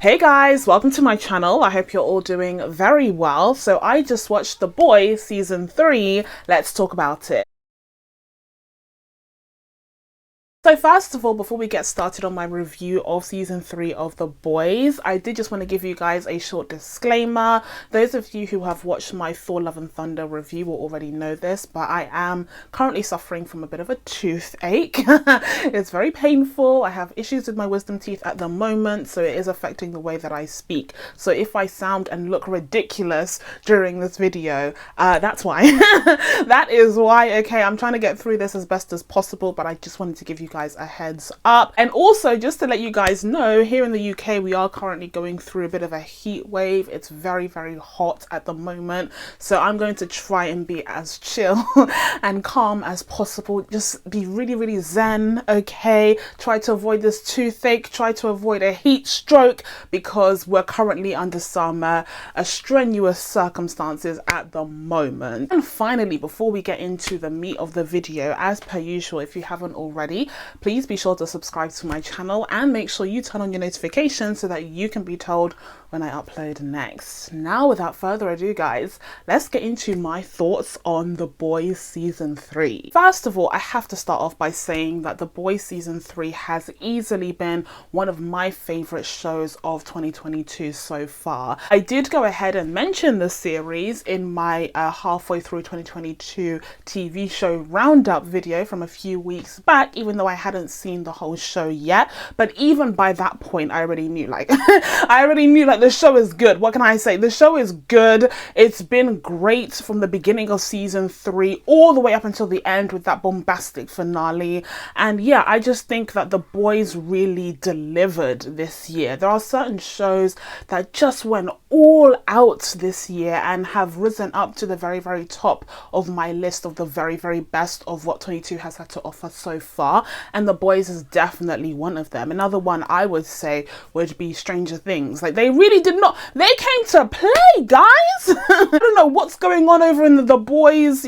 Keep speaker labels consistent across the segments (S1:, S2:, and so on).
S1: Hey guys, welcome to my channel. I hope you're all doing very well. So I just watched The Boys season 3. Let's talk about it. So first of all, before we get started on my review of season 3 of The Boys, I did just want to give you guys a short disclaimer. Those of you who have watched my Thor Love and Thunder review will already know this, but I am currently suffering from a bit of a toothache. It's very painful. I have issues with my wisdom teeth at the moment, so it is affecting the way that I speak. So if I sound and look ridiculous during this video, that's why. That is why. Okay, I'm trying to get through this as best as possible, but I just wanted to give you guys a heads up. And also, just to let you guys know, here in the UK we are currently going through a bit of a heat wave. It's very hot at the moment, so I'm going to try and be as chill and calm as possible. Just be really zen, okay? Try to avoid this toothache, try to avoid a heat stroke, because we're currently under some strenuous circumstances at the moment. And finally, before we get into the meat of the video, as per usual, if you haven't already, please be sure to subscribe to my channel and make sure you turn on your notifications so that you can be told when I upload next. Now, without further ado, guys, let's get into my thoughts on The Boys season 3. First of all, I have to start off by saying that The Boys season 3 has easily been one of my favorite shows of 2022 so far. I did go ahead and mention the series in my halfway through 2022 TV show roundup video from a few weeks back, even though I hadn't seen the whole show yet. But even by that point, I already knew, the show is good. What can I say? The show is good. It's been great from the beginning of season 3 all the way up until the end with that bombastic finale. And yeah, I just think that The Boys really delivered this year. There are certain shows that just went all out this year and have risen up to the very top of my list of the very best of what 22 has had to offer so far, and The Boys is definitely one of them. Another one I would say would be Stranger Things. Like, they really did not, they came to play, guys. I don't know what's going on over in the Boys,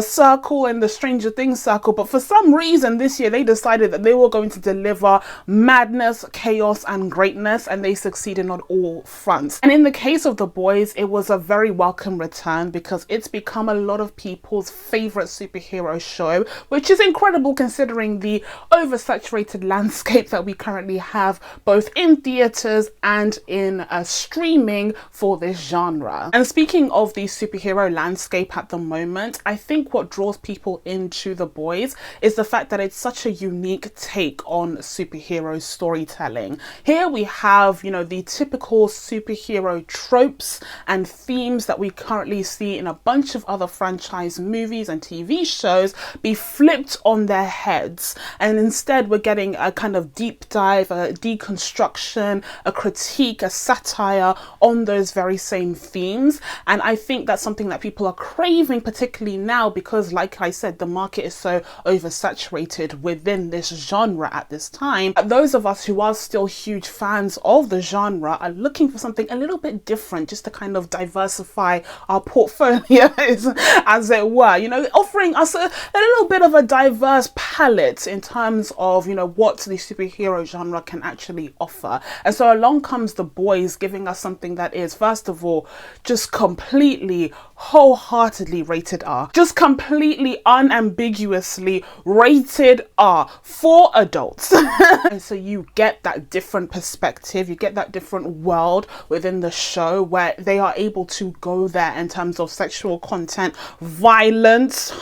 S1: circle and the Stranger Things circle, but for some reason this year they decided that they were going to deliver madness, chaos and greatness, and they succeeded on all fronts. And in the case of The Boys, it was a very welcome return because it's become a lot of people's favorite superhero show, which is incredible considering the oversaturated landscape that we currently have both in theaters and in streaming for this genre. And speaking of the superhero landscape at the moment, I think what draws people into The Boys is the fact that it's such a unique take on superhero storytelling. Here we have, the typical superhero tropes and themes that we currently see in a bunch of other franchise movies and TV shows be flipped on their heads, and instead we're getting a kind of deep dive, a deconstruction, a critique, a satire on those very same themes. And I think that's something that people are craving, particularly now, because like I said, the market is so oversaturated within this genre at this time. Those of us who are still huge fans of the genre are looking for something a little bit different, just to kind of diversify our portfolios, as it were, offering us a little bit of a diverse palette in terms of, what the superhero genre can actually offer. And so along comes The Boys, giving us something that is, first of all, just completely, wholeheartedly rated R. Just completely unambiguously rated R for adults. And so you get that different perspective, you get that different world within the show where they are able to go there in terms of sexual content, violence,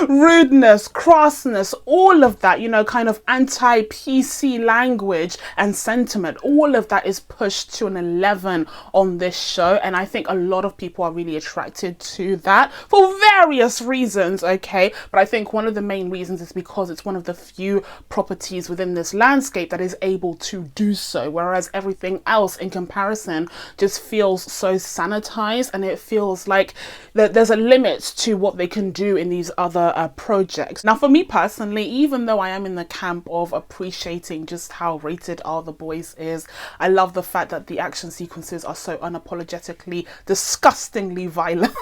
S1: rudeness, crassness, all of that, kind of anti-PC language and sentiment, all of that is pushed to an 11 on this show. And I think a lot of people are really attracted to that for various reasons, okay? But I think one of the main reasons is because it's one of the few properties within this landscape that is able to do so, whereas everything else in comparison just feels so sanitized, and it feels like there's a limit to what they can do in these other projects. Now, for me personally, even though I am in the camp of appreciating just how rated R The Boys is, I love the fact that the action sequences are so unapologetically, disgustingly violent.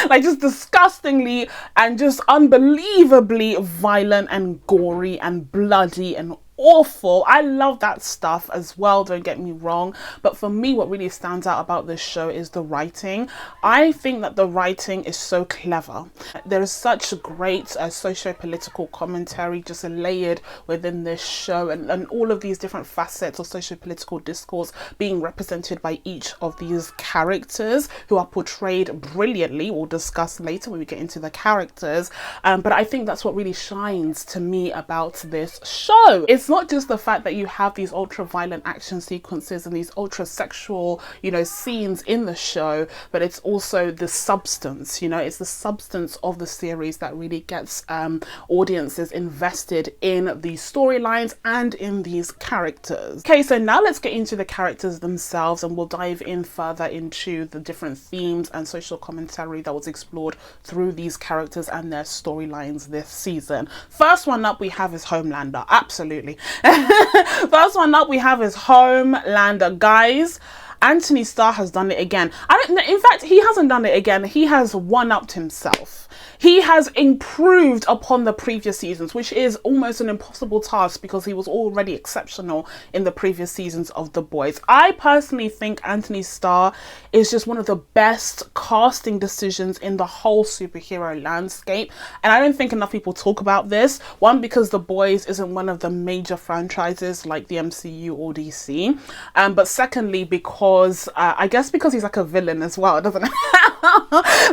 S1: Like, just disgustingly and just unbelievably violent and gory and bloody and awful. I love that stuff as well, don't get me wrong, but for me what really stands out about this show is the writing. I think that the writing is so clever. There is such great socio-political commentary just layered within this show, and all of these different facets of socio-political discourse being represented by each of these characters who are portrayed brilliantly. We'll discuss later when we get into the characters, but I think that's what really shines to me about this show. It's not just the fact that you have these ultra violent action sequences and these ultra sexual, you know, scenes in the show, but it's also the substance, you know, it's the substance of the series that really gets audiences invested in the storylines and in these characters. Okay, so now let's get into the characters themselves, and we'll dive in further into the different themes and social commentary that was explored through these characters and their storylines this season. First one up we have is Homelander. Absolutely. First one up we have is Homelander. Guys, Anthony Starr has done it again. In fact, he hasn't done it again. He has one-upped himself. He has improved upon the previous seasons, which is almost an impossible task because he was already exceptional in the previous seasons of The Boys. I personally think Anthony Starr is just one of the best casting decisions in the whole superhero landscape. And I don't think enough people talk about this. One, because The Boys isn't one of the major franchises like the MCU or DC. But secondly, because I guess because he's like a villain as well, doesn't it?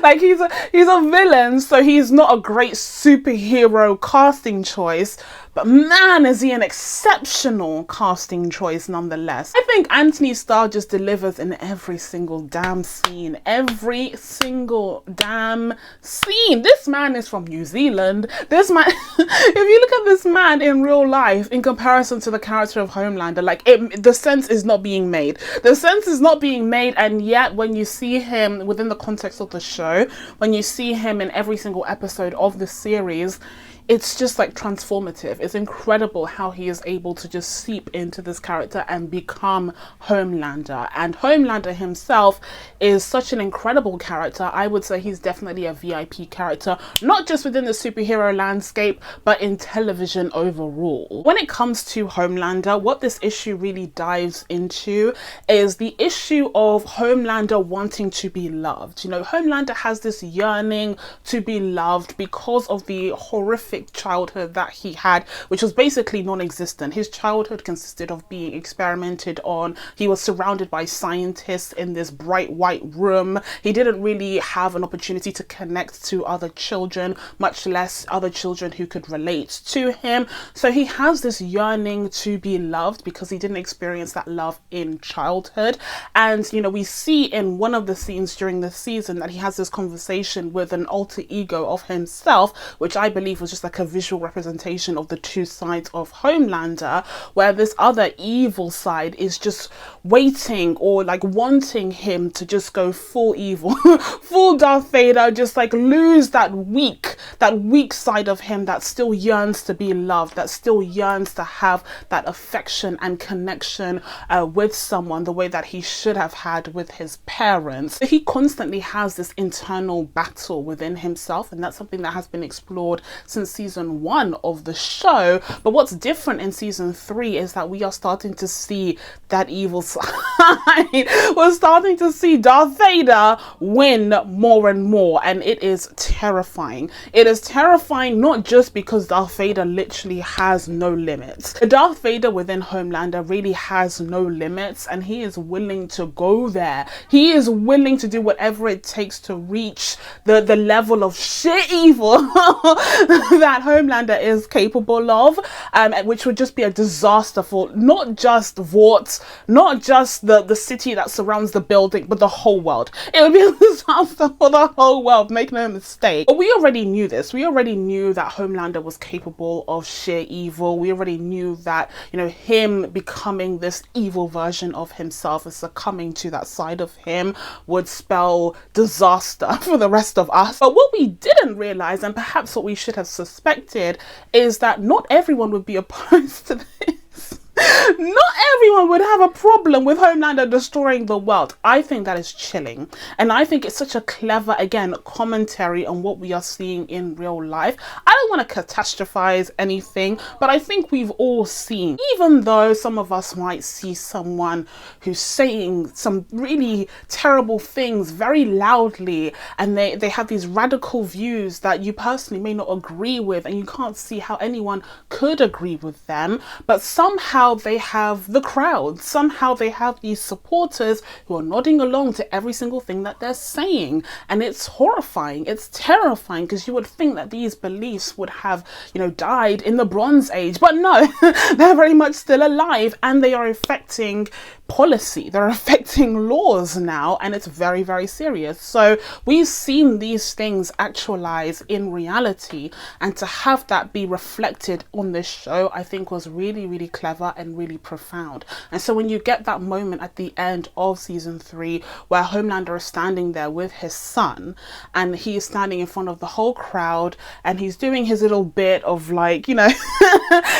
S1: Like he's a villain, so he's not a great superhero casting choice, but man, is he an exceptional casting choice nonetheless. I think Anthony Starr just delivers in every single damn scene. Every single damn scene. This man is from New Zealand. This man, if you look at this man in real life in comparison to the character of Homelander, like the sense is not being made. The sense is not being made, and yet when you see him within the context of the show, when you see him in every single episode of the series, it's just like transformative. It's incredible how he is able to just seep into this character and become Homelander. And Homelander himself is such an incredible character. I would say he's definitely a VIP character, not just within the superhero landscape, but in television overall. When it comes to Homelander, what this issue really dives into is the issue of Homelander wanting to be loved. You know, Homelander has this yearning to be loved because of the horrific childhood that he had, which was basically non-existent. His childhood consisted of being experimented on. He was surrounded by scientists in this bright white room. He didn't really have an opportunity to connect to other children, much less other children who could relate to him. So he has this yearning to be loved because he didn't experience that love in childhood. And you know, we see in one of the scenes during the season that he has this conversation with an alter ego of himself, which I believe was just like a visual representation of the two sides of Homelander, where this other evil side is just waiting or like wanting him to just go full evil, full Darth Vader, just like lose that weak side of him that still yearns to be loved, that still yearns to have that affection and connection with someone the way that he should have had with his parents. He constantly has this internal battle within himself, and that's something that has been explored since season 1 of the show. But what's different in season 3 is that we are starting to see that evil side. We're starting to see Darth Vader win more and more, and it is terrifying. It is terrifying not just because Darth Vader literally has no limits. Darth Vader within Homelander really has no limits, and he is willing to go there. He is willing to do whatever it takes to reach the level of sheer evil that Homelander is capable of, which would just be a disaster for not just Vought, not just the city that surrounds the building, but the whole world. It would be a disaster for the whole world, make no mistake. But we already knew this. We already knew that Homelander was capable of sheer evil. We already knew that, you know, him becoming this evil version of himself and succumbing to that side of him would spell disaster for the rest of us. But what we didn't realize, and perhaps what we should have suspected, is that not everyone would be opposed to this. Not everyone would have a problem with Homelander destroying the world. I think that is chilling. And I think it's such a clever, again, commentary on what we are seeing in real life. I don't want to catastrophize anything, but I think we've all seen, even though some of us might see someone who's saying some really terrible things very loudly, and they have these radical views that you personally may not agree with, and you can't see how anyone could agree with them, but somehow they have the crowd, somehow they have these supporters who are nodding along to every single thing that they're saying. And it's horrifying, it's terrifying, because you would think that these beliefs would have, you know, died in the Bronze Age, but no, they're very much still alive, and they are affecting policy, they're affecting laws now, and it's very, very serious. So we've seen these things actualize in reality, and to have that be reflected on this show, I think was really, really clever and really profound. And so when you get that moment at the end of season 3 where Homelander is standing there with his son, and he's standing in front of the whole crowd, and he's doing his little bit of like, you know,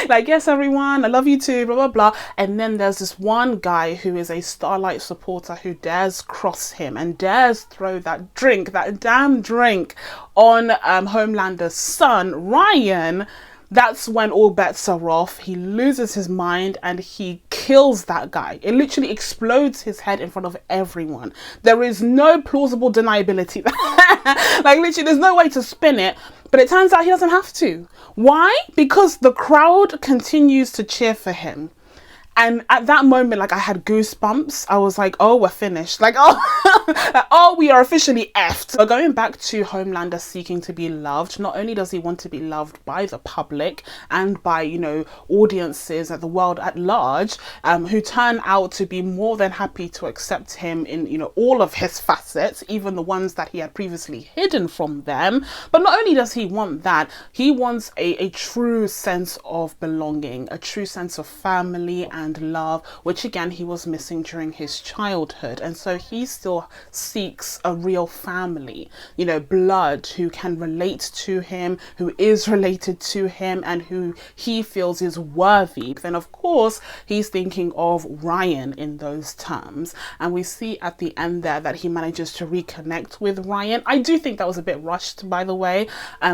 S1: like, yes everyone, I love you too, blah blah blah, and then there's this one guy who is a Starlight supporter who dares cross him and dares throw that drink, that damn drink, on Homelander's son Ryan. That's when all bets are off. He loses his mind and he kills that guy. It literally explodes his head in front of everyone. There is no plausible deniability. Like, literally, there's no way to spin it. But it turns out he doesn't have to. Why? Because the crowd continues to cheer for him. And at that moment, like, I had goosebumps. I was like, oh, we're finished. Like, oh, oh, we are officially effed. So going back to Homelander seeking to be loved, not only does he want to be loved by the public and by, you know, audiences at the world at large, who turn out to be more than happy to accept him in, you know, all of his facets, even the ones that he had previously hidden from them. But not only does he want that, he wants a true sense of belonging, a true sense of family and love, which again he was missing during his childhood. And so he still seeks a real family, you know, blood, who can relate to him, who is related to him, and who he feels is worthy. Then of course he's thinking of Ryan in those terms, and we see at the end there that he manages to reconnect with Ryan. I do think that was a bit rushed, by the way,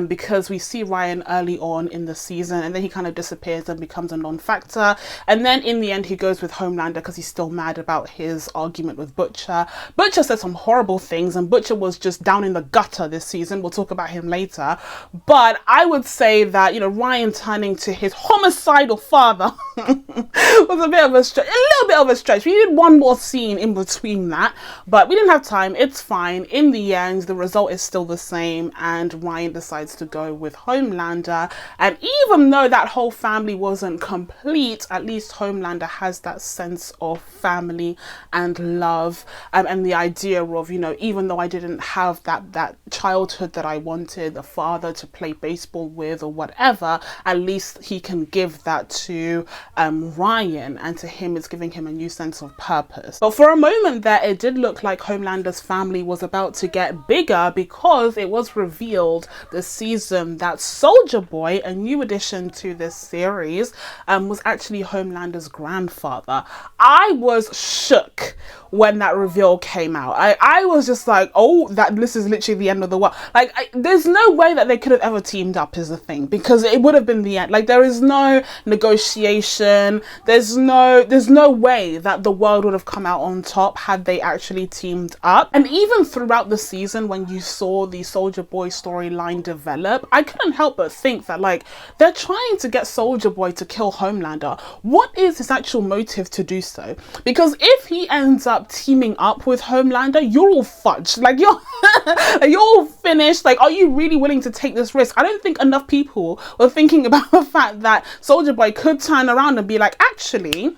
S1: because we see Ryan early on in the season and then he kind of disappears and becomes a non-factor, and then in the end he goes with Homelander because he's still mad about his argument with Butcher. Butcher said some horrible things, and Butcher was just down in the gutter this season. We'll talk about him later, but I would say that, you know, Ryan turning to his homicidal father was a bit of a stretch, a little bit of a stretch. We needed one more scene in between that, but we didn't have time. It's fine. In the end, the result is still the same, and Ryan decides to go with Homelander. And even though that whole family wasn't complete, at least Homelander has that sense of family and love, and the idea of, you know, even though I didn't have that childhood that I wanted, a father to play baseball with or whatever, at least he can give that to Ryan, and to him it's giving him a new sense of purpose. But for a moment there, it did look like Homelander's family was about to get bigger, because it was revealed this season that Soldier Boy, a new addition to this series, was actually Homelander's grandfather. I was shook when that reveal came out. I was just like, oh, this is literally the end of the world. Like, there's no way that they could have ever teamed up, is the thing, because it would have been the end. Like, there is no negotiation, there's no way that the world would have come out on top had they actually teamed up. And even throughout the season, when you saw the Soldier Boy storyline develop, I couldn't help but think that, like, they're trying to get Soldier Boy to kill Homelander. What is his actual motive to do so? Because if he ends up teaming up with Homelander, you're all fudged. Like, you're all finished. Like, are you really willing to take this risk? I don't think enough people were thinking about the fact that Soldier Boy could turn around and be like, actually,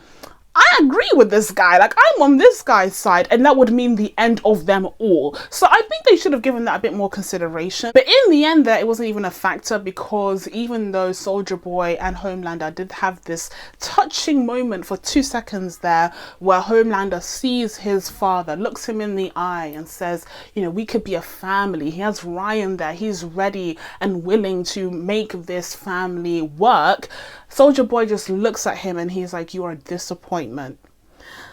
S1: I I agree with this guy. Like, I'm on this guy's side, and that would mean the end of them all. So I think they should have given that a bit more consideration. But in the end there, it wasn't even a factor, because even though Soldier Boy and Homelander did have this touching moment for 2 seconds there, where Homelander sees his father, looks him in the eye and says, you know, we could be a family. He has Ryan there. He's ready and willing to make this family work. Soldier Boy just looks at him and he's like, you are a disappointment.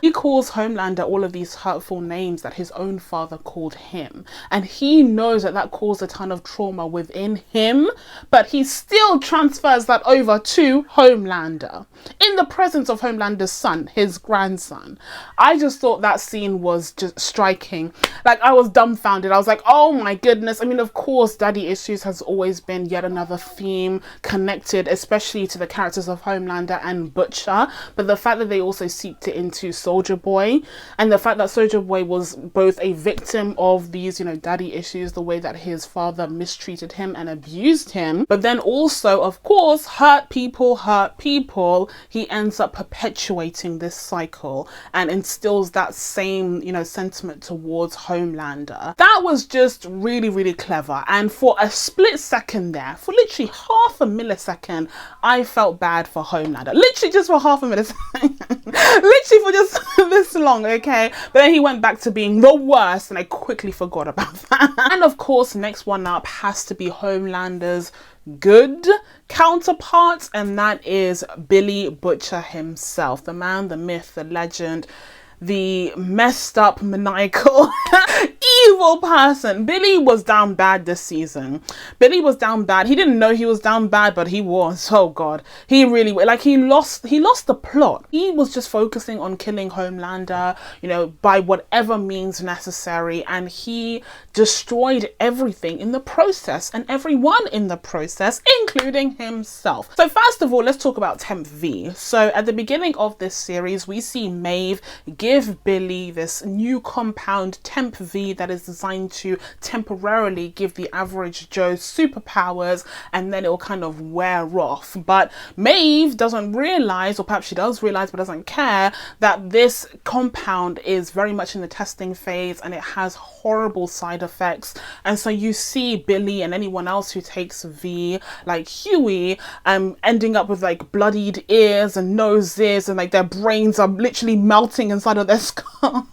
S1: He calls Homelander all of these hurtful names that his own father called him. And he knows that that caused a ton of trauma within him, but he still transfers that over to Homelander in the presence of Homelander's son, his grandson. I just thought that scene was just striking. Like, I was dumbfounded. I was like, oh my goodness. I mean, of course, daddy issues has always been yet another theme connected, especially to the characters of Homelander and Butcher. But the fact that they also seeped it into Soldier Boy, and the fact that Soldier Boy was both a victim of these, you know, daddy issues, the way that his father mistreated him and abused him, but then also, of course, hurt people, he ends up perpetuating this cycle and instills that same, you know, sentiment towards Homelander. That was just really, really clever. And for a split second there, for literally half a millisecond, I felt bad for Homelander. Literally just for half a millisecond. Literally for just this long, okay? But then he went back to being the worst, and I quickly forgot about that. And of course, next one up has to be Homelander's good counterpart, and that is Billy Butcher himself, the man, the myth, the legend, the messed up, maniacal, evil person. Billy was down bad this season. Billy was down bad. He didn't know he was down bad, but he was. Oh God. He really, like, he lost the plot. He was just focusing on killing Homelander, you know, by whatever means necessary, and he destroyed everything in the process and everyone in the process, including himself. So first of all, let's talk about Temp V. So at the beginning of this series, we see Maeve give Billy this new compound, Temp V, that is designed to temporarily give the average Joe superpowers, and then it will kind of wear off. But Maeve doesn't realize, or perhaps she does realize but doesn't care, that this compound is very much in the testing phase and it has horrible side effects. And so you see Billy and anyone else who takes V, like Hughie, ending up with like bloodied ears and noses, and like their brains are literally melting inside of their skull.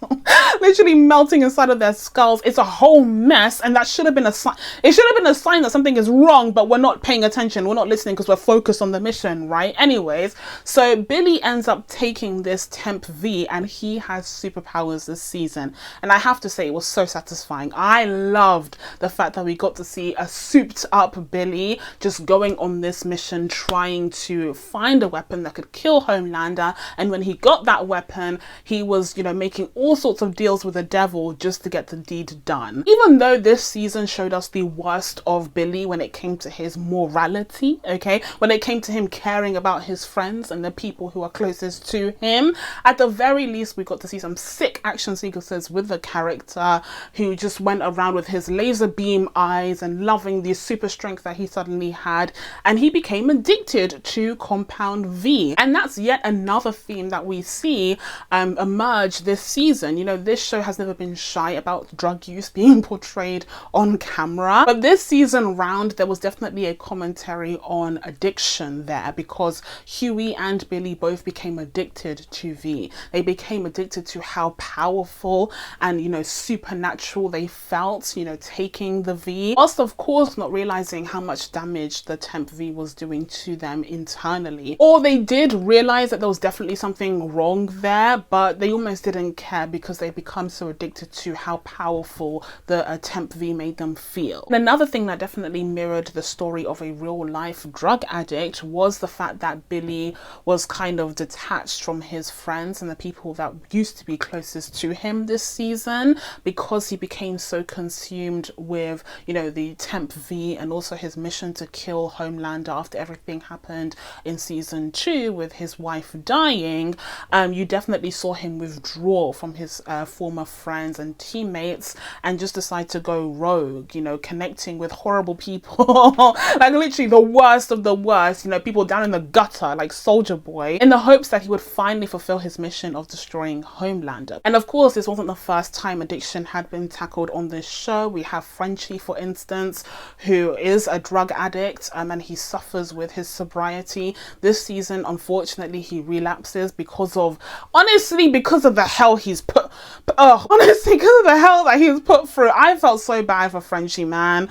S1: Literally melting inside of their skulls. It's a whole mess, and that should have been a sign. It should have been a sign that something is wrong, but we're not paying attention. We're not listening because we're focused on the mission, right? Anyways, so Billy ends up taking this Temp V, and he has superpowers this season. And I have to say, it was so satisfying. I loved the fact that we got to see a souped up Billy just going on this mission, trying to find a weapon that could kill Homelander. And when he got that weapon, he was, you know, making all sorts of deals with the devil just to get the deed done. Even though this season showed us the worst of Billy when it came to his morality, okay, when it came to him caring about his friends and the people who are closest to him, at the very least we got to see some sick action sequences with the character who just went around with his laser beam eyes and loving the super strength that he suddenly had, and he became addicted to Compound V. And that's yet another theme that we see emerge this season. You know, this show has never been shy about drug use being portrayed on camera, but this season round there was definitely a commentary on addiction there, because Hughie and Billy both became addicted to V. They became addicted to how powerful and, you know, supernatural they felt, you know, taking the V, whilst of course not realizing how much damage the Temp V was doing to them internally. Or they did realize that there was definitely something wrong there, but they almost didn't care because they become so addicted to how powerful the Temp V made them feel. And another thing that definitely mirrored the story of a real life drug addict was the fact that Billy was kind of detached from his friends and the people that used to be closest to him this season, because he became so consumed with, you know, the Temp V and also his mission to kill Homelander after everything happened in season 2 with his wife dying. You definitely saw him withdraw from his former friends and teammates and just decide to go rogue, you know, connecting with horrible people, like literally the worst of the worst, you know, people down in the gutter like Soldier Boy, in the hopes that he would finally fulfill his mission of destroying Homelander. And of course, this wasn't the first time addiction had been tackled on this show. We have Frenchie, for instance, who is a drug addict, and he suffers with his sobriety. This season, unfortunately, he relapses because of the hell he's put, honestly, because of the hell that he's put through. I felt so bad for Frenchie, man.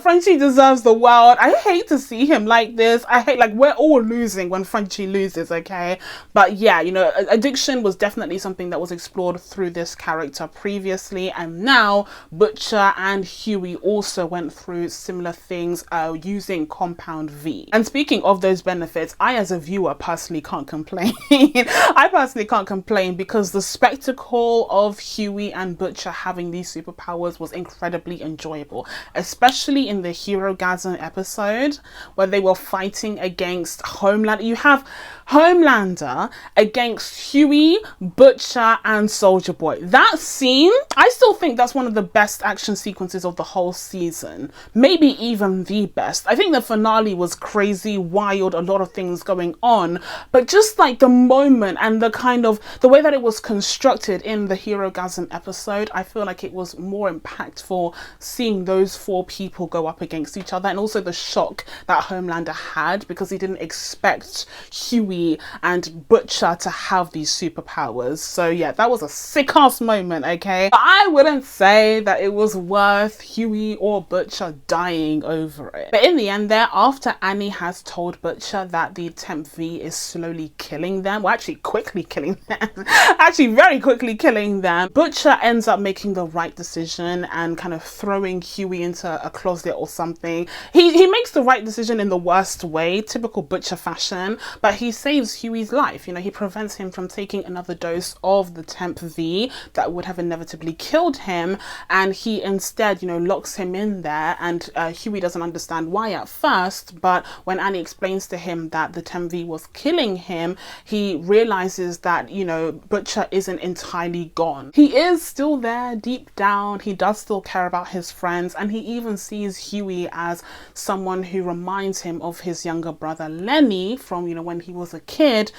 S1: Frenchie deserves the world. I hate to see him like this. I hate, like, we're all losing when Frenchie loses, okay? But yeah, you know, addiction was definitely something that was explored through this character previously, and now Butcher and Hughie also went through similar things using Compound V. And speaking of those benefits, I as a viewer personally can't complain. I personally can't complain because the spectacle of Hughie and Butcher having these superpowers was incredibly enjoyable, especially in the Hero-gasm episode where they were fighting against Homelander. You have Homelander against Hughie, Butcher, and Soldier Boy. That scene, I still think that's one of the best action sequences of the whole season. Maybe even the best. I think the finale was crazy, wild, a lot of things going on, but just like the moment and the kind of the way that it was constructed in the Hero-gasm episode, I feel like it was more impactful seeing those four people go up against each other, and also the shock that Homelander had because he didn't expect Hughie and Butcher to have these superpowers. So yeah, that was a sick ass moment, okay? But I wouldn't say that it was worth Hughie or Butcher dying over it. But in the end there, after Annie has told Butcher that the Temp V is slowly killing them, well, actually quickly killing them, actually very quickly killing them, Butcher ends up making the right decision and kind of throwing Hughie into a closet or something. He makes the right decision in the worst way, typical Butcher fashion, but he saves Hughie's life. You know, he prevents him from taking another dose of the Temp V that would have inevitably killed him, and he instead, you know, locks him in there, and Hughie doesn't understand why at first, but when Annie explains to him that the Temp V was killing him, he realizes that, you know, Butcher isn't entirely gone. He is still there deep down, he does still care about his friends, and he even sees Hughie as someone who reminds him of his younger brother Lenny from, you know, when he was a kid,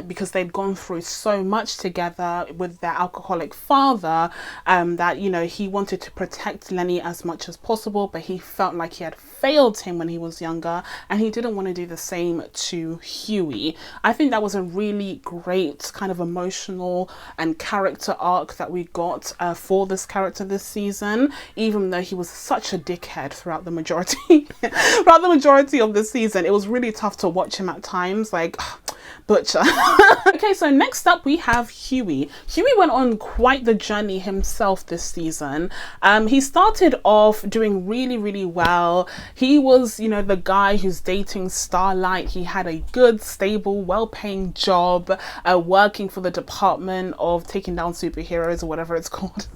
S1: because they'd gone through so much together with their alcoholic father, that, you know, he wanted to protect Lenny as much as possible, but he felt like he had failed him when he was younger, and he didn't want to do the same to Hughie. I think that was a really great kind of emotional and character arc that we got for this character this season, even though he was such a dickhead throughout the majority of the season. It was really tough to watch him at times, like, Butcher. Okay, so next up we have Hughie. Hughie went on quite the journey himself this season. He started off doing really well. He was, you know, the guy who's dating Starlight. He had a good, stable, well-paying job, working for the Department of Taking Down Superheroes, or whatever it's called.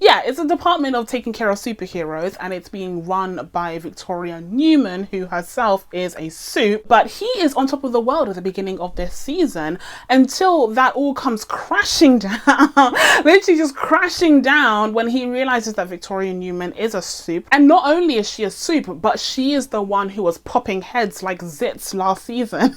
S1: Yeah, it's a department of taking care of superheroes, and it's being run by Victoria Newman, who herself is a supe, but he is on top of the world at the beginning of this season until that all comes crashing down. Literally just crashing down when he realizes that Victoria Newman is a supe, and not only is she a supe, but she is the one who was popping heads like zits last season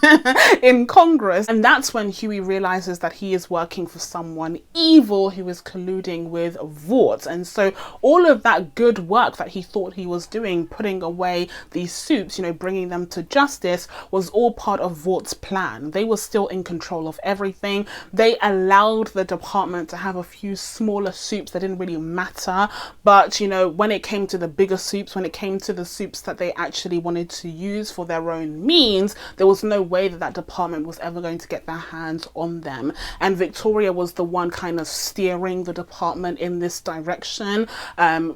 S1: in Congress. And that's when Hughie realizes that he is working for someone evil who is colluding with Vought. And so all of that good work that he thought he was doing, putting away these supes, you know, bringing them to justice, was all part of Vaught's plan. They were still in control of everything. They allowed the department to have a few smaller supes that didn't really matter, but, you know, when it came to the bigger supes, when it came to the supes that they actually wanted to use for their own means, there was no way that that department was ever going to get their hands on them. And Victoria was the one kind of steering the department in this direction,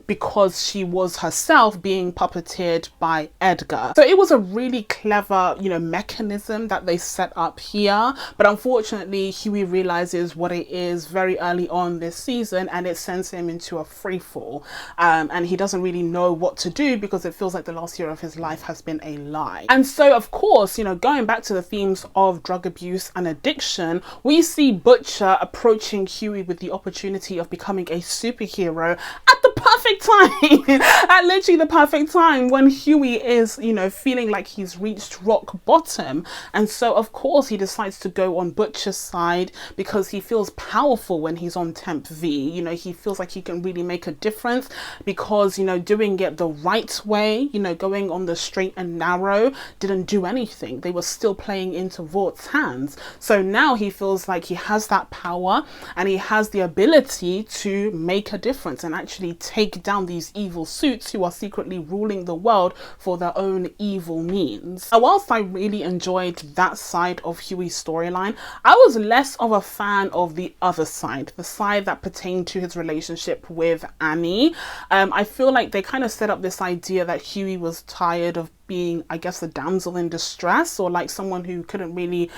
S1: because she was herself being puppeteered by Edgar. So it was a really clever, you know, mechanism that they set up up here, but unfortunately Hughie realizes what it is very early on this season, and it sends him into a free fall, and he doesn't really know what to do because it feels like the last year of his life has been a lie. And so of course, you know, going back to the themes of drug abuse and addiction, we see Butcher approaching Hughie with the opportunity of becoming a superhero at the perfect time at literally the perfect time when Hughie is, you know, feeling like he's reached rock bottom. And so of course he decides to go on Butcher's side because he feels powerful when he's on Temp V. You know, he feels like he can really make a difference because, you know, doing it the right way, you know, going on the straight and narrow didn't do anything. They were still playing into Vort's hands. So now he feels like he has that power and he has the ability to make a difference and actually take down these evil suits who are secretly ruling the world for their own evil means. Now, whilst I really enjoyed that side of Hughie's storyline, I was less of a fan of the other side, the side that pertained to his relationship with Annie. I feel like they kind of set up this idea that Hughie was tired of being, I guess, a damsel in distress, or like someone who couldn't really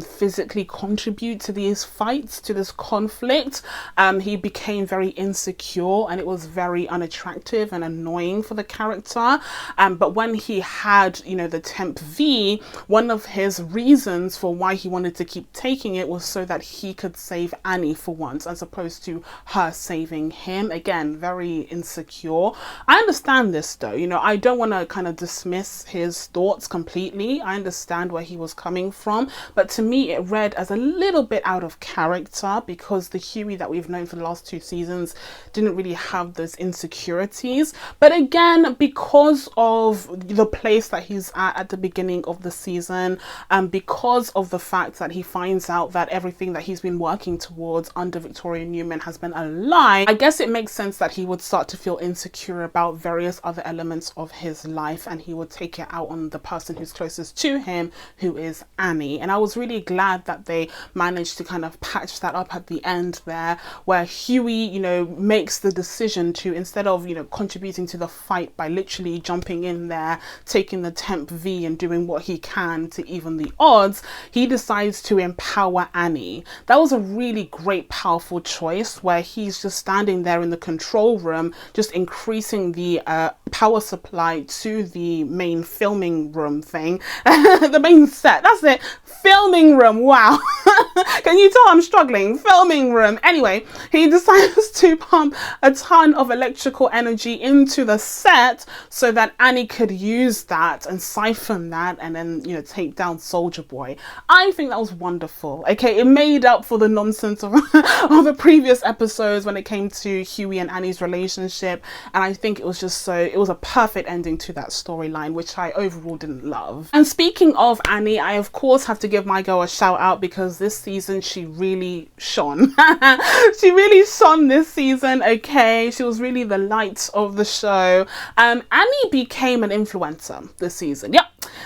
S1: physically contribute to these fights, to this conflict. He became very insecure and it was very unattractive and annoying for the character. But when he had, you know, the Temp V, one of his reasons for why he wanted to keep taking it was so that he could save Annie for once, as opposed to her saving him. Again, very insecure. I understand this though, you know, I don't want to kind of dismiss his thoughts completely. I understand where he was coming from, but to me it read as a little bit out of character because the Hughie that we've known for the last 2 seasons didn't really have those insecurities. But again, because of the place that he's at the beginning of the season, and because of the fact that he finds out that everything that he's been working towards under Victoria Newman has been a lie, I guess it makes sense that he would start to feel insecure about various other elements of his life, and he would take it out on the person who's closest to him, who is Annie. And I was really glad that they managed to kind of patch that up at the end there, where Hughie, you know, makes the decision to, instead of, you know, contributing to the fight by literally jumping in there, taking the Temp V and doing what he can to even the odds, he decides to empower Annie. That was a really great, powerful choice, where he's just standing there in the control room, just increasing the power supply to the main filming room thing. The main set, that's it, filming room, wow. Can you tell I'm struggling? Filming room. Anyway, he decides to pump a ton of electrical energy into the set so that Annie could use that and siphon that and then, you know, take down Soldier Boy. I think that was wonderful. Okay, it made up for the nonsense of, of the previous episodes when it came to Hughie and Annie's relationship, and I think it was just so, it was a perfect ending to that storyline, which I overall didn't love. And speaking of Annie, I of course have to give my girl a shout out because this season she really shone. She really shone this season, okay? She was really the light of the show. Annie became an influencer this season. Yep,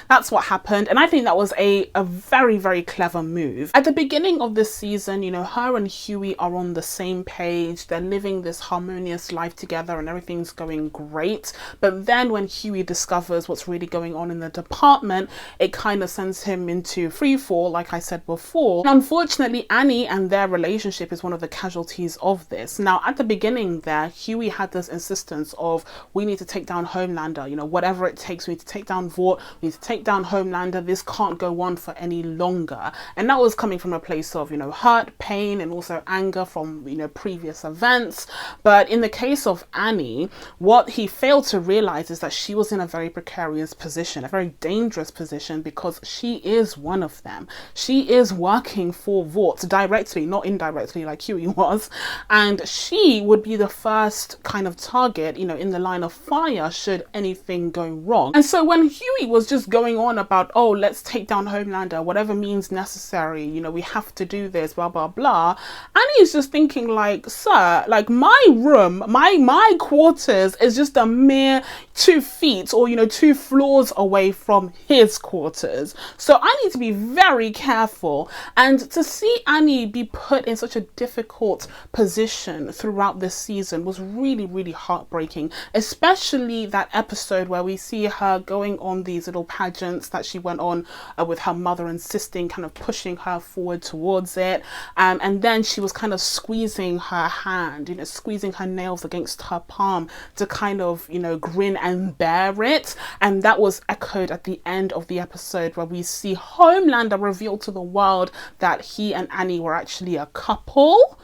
S1: that's what happened, and I think that was a very, very clever move. At the beginning of this season, you know, her and Hughie are on the same page, they're living this harmonious life together and everything's going great. But then when Hughie discovers what's really going on in the department, it kind of sends him into free fall, like I said before. And unfortunately, Annie and their relationship is one of the casualties of this. Now, at the beginning there, Hughie had this insistence of, we need to take down Homelander, you know, whatever it takes, we need to take down Vought, we need to take down Homelander, this can't go on for any longer. And that was coming from a place of, you know, hurt, pain, and also anger from, you know, previous events. But in the case of Annie, what he failed to realize is that she was in a very precarious position, a very dangerous position, because she is one of them. She is working for Vought directly, not indirectly like Hughie was, and she would be the first kind of target, you know, in the line of fire should anything go wrong. And so when Hughie was just going on about, oh, let's take down Homelander, whatever means necessary, you know, we have to do this, blah blah blah, Annie is just thinking like, sir, like my room, my quarters is just a mere 2 feet or, you know, 2 floors away from his quarters. So I need to be very careful. And to see Annie be put in such a difficult position throughout this season was really, really heartbreaking, especially that episode where we see her going on these little pageants that she went on with her mother insisting, kind of pushing her forward towards it. And then she was kind of squeezing her hand, you know, squeezing her nails against her palm to kind of, you know, grin and bear it. And that was echoed at the end of the episode where we see Homelander reveal to the world that he and Annie were actually a couple.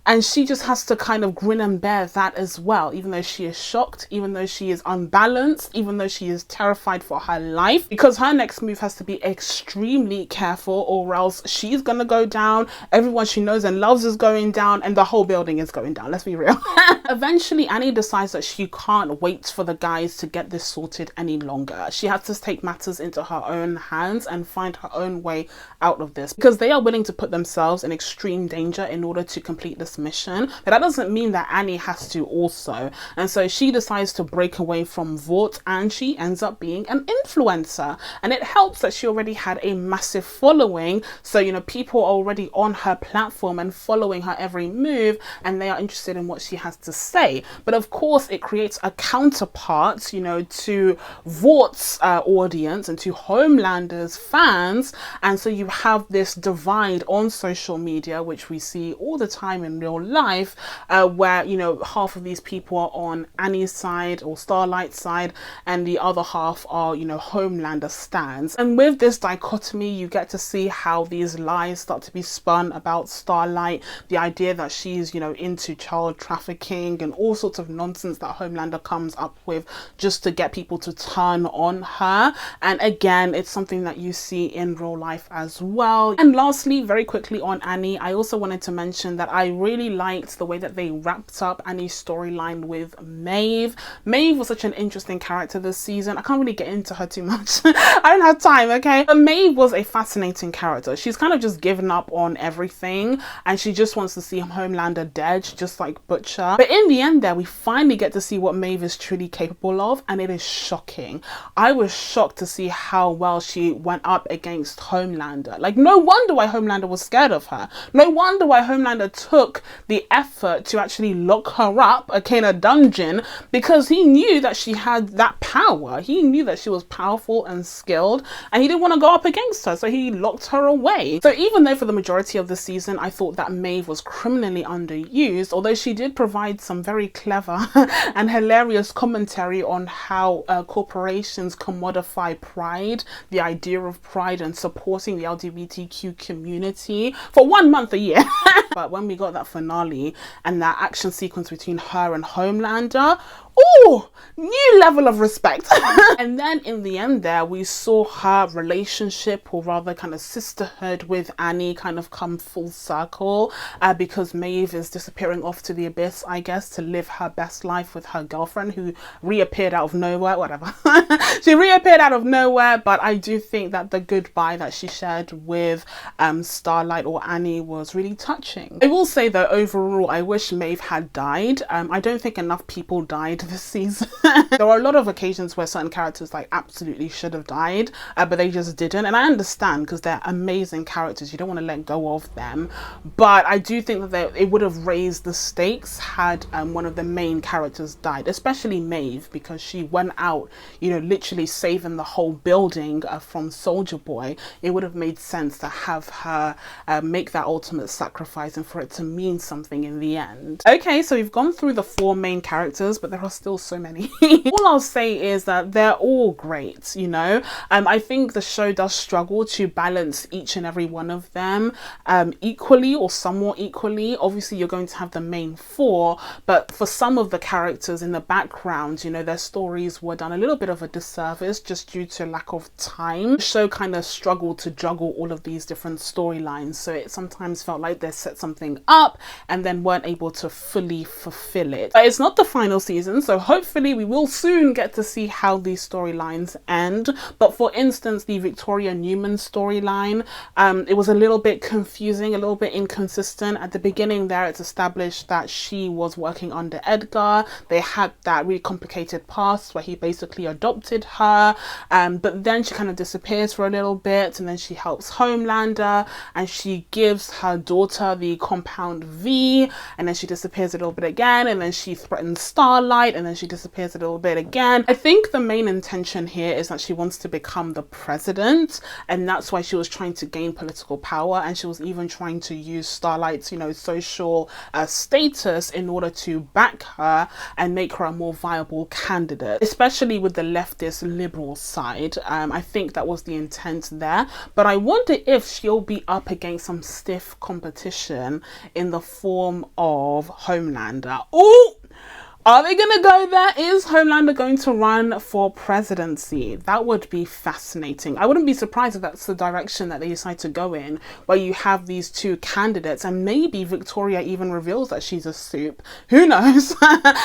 S1: And she just has to kind of grin and bear that as well, even though she is shocked, even though she is unbalanced, even though she is terrified for her life, because her next move has to be extremely careful, or else she's gonna go down, everyone she knows and loves is going down, and the whole building is going down, let's be real. Eventually, Annie decides that she can't wait for the guys to get this sorted any longer. She has to take matters into her own hands and find her own way out of this, because they are willing to put themselves in extreme danger in order to complete this mission, but that doesn't mean that Annie has to also. And so she decides to break away from Vought, and she ends up being an influencer. And it helps that she already had a massive following, so you know, people are already on her platform and following her every move, and they are interested in what she has to say. But of course it creates a counterpart, you know, to Vaught's audience and to Homelander's fans, and so you have this divide on social media, which we see all the time in real life, where, you know, half of these people are on Annie's side or Starlight's side, and the other half are, you know, Homelander stans. And with this dichotomy, you get to see how these lies start to be spun about Starlight, the idea that she's, you know, into child trafficking and all sorts of nonsense that Homelander comes up with just to get people to turn on her. And again, it's something that you see in real life as well. And lastly, very quickly on Annie, I also wanted to mention that I really liked the way that they wrapped up Annie's storyline with Maeve. Maeve was such an interesting character this season. I can't really get into her too much. I don't have time, okay? But Maeve was a fascinating character. She's kind of just given up on everything, and she just wants to see Homelander dead, just like Butcher. But in the end there, we finally get to see what Maeve is truly capable of, and it is shocking. I was shocked to see how well she went up against Homelander. Like, no wonder why Homelander was scared of her. No wonder why Homelander took the effort to actually lock her up, okay, in a dungeon, because he knew that she had that power. He knew that she was powerful and skilled, and he didn't want to go up against her, so he locked her away. So even though for the majority of the season I thought that Maeve was criminally underused, although she did provide some very clever and hilarious commentary on how corporations commodify pride, the idea of pride, and supporting the LGBTQ community for 1 month a year. But when we got that finale and that action sequence between her and Homelander, oh, new level of respect. And then in the end there, we saw her relationship, or rather kind of sisterhood, with Annie kind of come full circle, because Maeve is disappearing off to the abyss, I guess, to live her best life with her girlfriend, who reappeared out of nowhere, whatever. She reappeared out of nowhere, but I do think that the goodbye that she shared with Starlight or Annie was really touching. I will say though, overall, I wish Maeve had died. I don't think enough people died this season. There were a lot of occasions where certain characters like absolutely should have died, but they just didn't, and I understand because they're amazing characters. You don't want to let go of them, but I do think that it would have raised the stakes had one of the main characters died, especially Maeve, because she went out, you know, literally saving the whole building from Soldier Boy. It would have made sense to have her make that ultimate sacrifice and for it to mean something in the end. Okay, so we've gone through the 4 main characters, but there are still so many. All I'll say is that they're all great, you know. I think the show does struggle to balance each and every one of them equally or somewhat equally. Obviously you're going to have the main 4, but for some of the characters in the background, you know, their stories were done a little bit of a disservice just due to lack of time. The show kind of struggled to juggle all of these different storylines, so it sometimes felt like they set something up and then weren't able to fully fulfill it. But it's not the final season, so hopefully we will soon get to see how these storylines end. But for instance, the Victoria Newman storyline, it was a little bit confusing, a little bit inconsistent. At the beginning there, it's established that she was working under Edgar. They had that really complicated past where he basically adopted her, but then she kind of disappears for a little bit, and then she helps Homelander and she gives her daughter the compound V, and then she disappears a little bit again, and then she threatens Starlight, night and then she disappears a little bit again. I think the main intention here is that she wants to become the president, and that's why she was trying to gain political power, and she was even trying to use Starlight's, you know, social status in order to back her and make her a more viable candidate, especially with the leftist liberal side. I think that was the intent there, but I wonder if she'll be up against some stiff competition in the form of Homelander. Oh, are they gonna go there? Is Homelander going to run for presidency? That would be fascinating. I wouldn't be surprised if that's the direction that they decide to go in, where you have these two candidates and maybe Victoria even reveals that she's a soup. Who knows?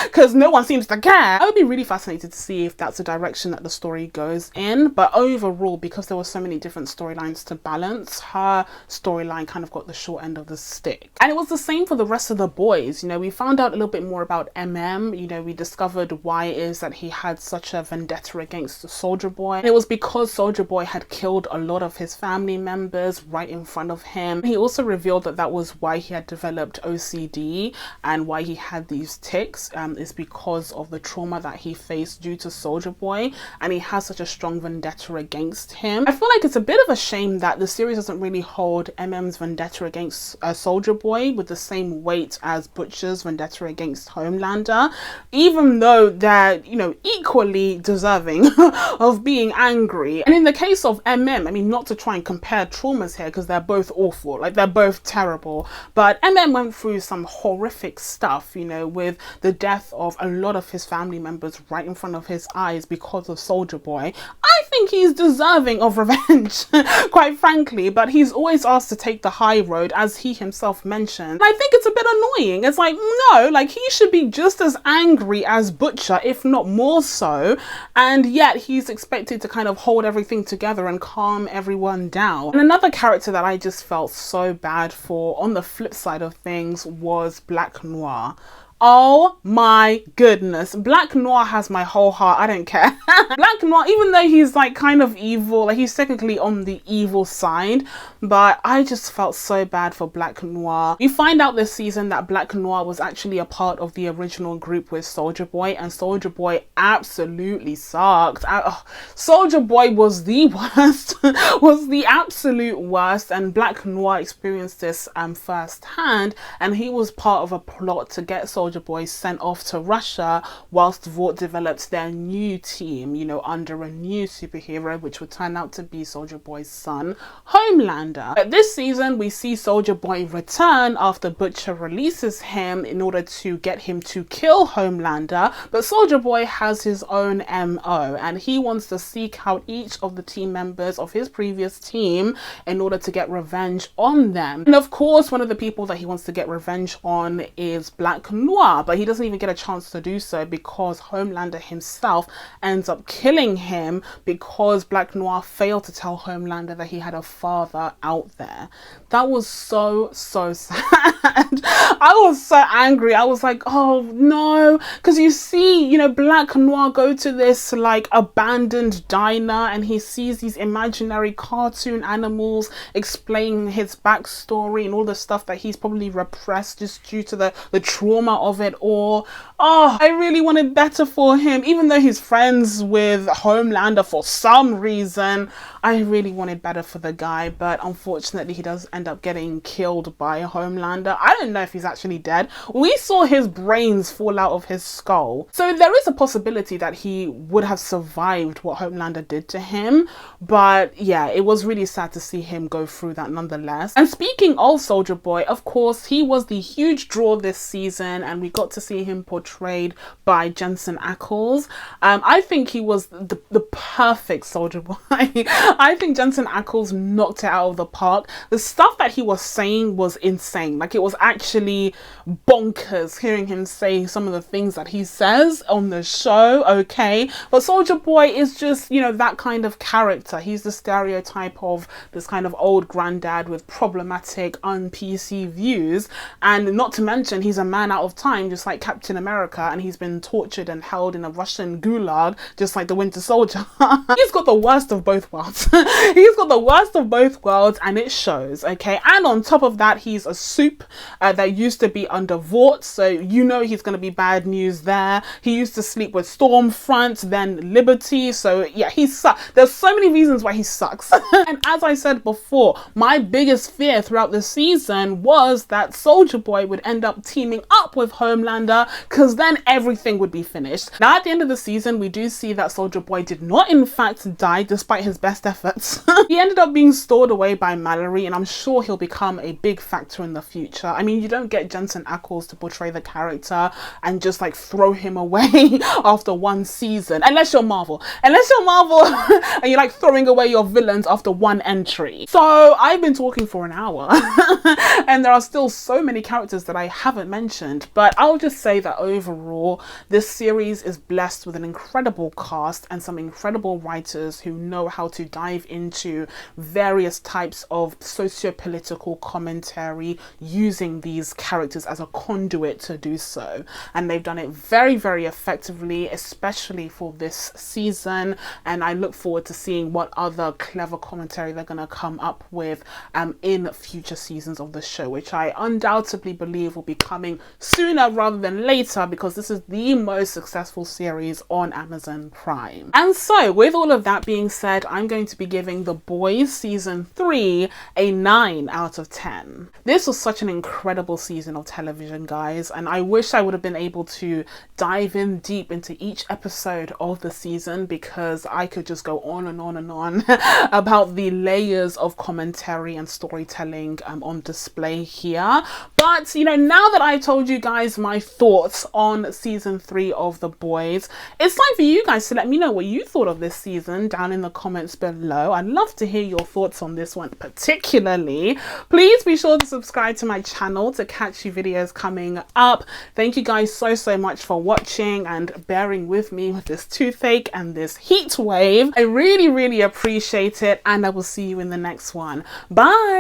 S1: Because no one seems to care. I would be really fascinated to see if that's the direction that the story goes in. But overall, because there were so many different storylines to balance, her storyline kind of got the short end of the stick. And it was the same for the rest of the boys. You know, we found out a little bit more about MM. You know, we discovered why it is that he had such a vendetta against Soldier Boy. And it was because Soldier Boy had killed a lot of his family members right in front of him. He also revealed that that was why he had developed OCD and why he had these tics, is because of the trauma that he faced due to Soldier Boy, and he has such a strong vendetta against him. I feel like it's a bit of a shame that the series doesn't really hold MM's vendetta against Soldier Boy with the same weight as Butcher's vendetta against Homelander, even though they're, you know, equally deserving of being angry. And in the case of MM, I mean, not to try and compare traumas here because they're both awful, like they're both terrible, but MM went through some horrific stuff, you know, with the death of a lot of his family members right in front of his eyes because of Soldier Boy. I think he's deserving of revenge, quite frankly, but he's always asked to take the high road, as he himself mentioned. And I think it's a bit annoying. It's like, no, like he should be just as angry as Butcher, if not more so, and yet he's expected to kind of hold everything together and calm everyone down. And another character that I just felt so bad for on the flip side of things was Black Noir. Oh my goodness, Black Noir has my whole heart. I don't care. Black Noir, even though he's like kind of evil, like he's technically on the evil side, but I just felt so bad for Black Noir. We find out this season that Black Noir was actually a part of the original group with Soldier Boy, and Soldier Boy absolutely sucked. Soldier Boy was the worst, was the absolute worst, and Black Noir experienced this firsthand, and he was part of a plot to get Soldier Boy sent off to Russia whilst Vought developed their new team, you know, under a new superhero, which would turn out to be Soldier Boy's son, Homelander. But this season, we see Soldier Boy return after Butcher releases him in order to get him to kill Homelander, but Soldier Boy has his own MO, and he wants to seek out each of the team members of his previous team in order to get revenge on them. And of course, one of the people that he wants to get revenge on is Black Noir, but he doesn't even get a chance to do so because Homelander himself ends up killing him because Black Noir failed to tell Homelander that he had a father out there. That was so sad. I was so angry. I was like, oh no, because you see, you know, Black Noir go to this like abandoned diner and he sees these imaginary cartoon animals explaining his backstory and all the stuff that he's probably repressed just due to the trauma of it all. Oh, I really wanted better for him. Even though he's friends with Homelander for some reason, I really wanted better for the guy, but unfortunately he does end up getting killed by Homelander. I don't know if he's actually dead. We saw his brains fall out of his skull. So there is a possibility that he would have survived what Homelander did to him, but yeah, it was really sad to see him go through that nonetheless. And speaking of Soldier Boy, of course, he was the huge draw this season, and we got to see him portrayed by Jensen Ackles. I think he was the perfect Soldier Boy. I think Jensen Ackles knocked it out of the park. The stuff that he was saying was insane. Like, it was actually bonkers hearing him say some of the things that he says on the show, okay? But Soldier Boy is just, you know, that kind of character. He's the stereotype of this kind of old granddad with problematic, un-PC views. And not to mention, he's a man out of time, just like Captain America, and he's been tortured and held in a Russian gulag, just like the Winter Soldier. He's got the worst of both worlds. He's got the worst of both worlds, and it shows, okay? And on top of that, he's a soup that used to be under Vought, so you know he's going to be bad news there. He used to sleep with Stormfront, then Liberty, so yeah, he sucks. There's so many reasons why he sucks. And as I said before, my biggest fear throughout the season was that Soldier Boy would end up teaming up with Homelander, because then everything would be finished. Now at the end of the season, we do see that Soldier Boy did not in fact die despite his best efforts. He ended up being stored away by Mallory, and I'm sure he'll become a big factor in the future. I mean, you don't get Jensen Ackles to portray the character and just like throw him away after one season, unless you're Marvel. Unless you're Marvel and you're like throwing away your villains after one entry. So I've been talking for an hour and there are still so many characters that I haven't mentioned, but I'll just say that overall this series is blessed with an incredible cast and some incredible writers who know how to dive into various types of socio-political commentary using these characters as a conduit to do so, and they've done it very, very effectively, especially for this season. And I look forward to seeing what other clever commentary they're going to come up with in future seasons of the show, which I undoubtedly believe will be coming sooner rather than later, because this is the most successful series on Amazon Prime. And so with all of that being said, I'm going to be giving The Boys season 3 a 9 out of 10. This was such an incredible season of television, guys, and I wish I would have been able to dive in deep into each episode of the season, because I could just go on and on and on about the layers of commentary and storytelling on display here. But you know, now that I told you guys my thoughts on season 3 of The Boys, it's time for you guys to let me know what you thought of this season down in the comments below. I'd love to hear your thoughts on this one particularly. Please be sure to subscribe to my channel to catch you videos coming up. Thank you guys so much for watching and bearing with me with this toothache and this heat wave. I really appreciate it, and I will see you in the next one. Bye.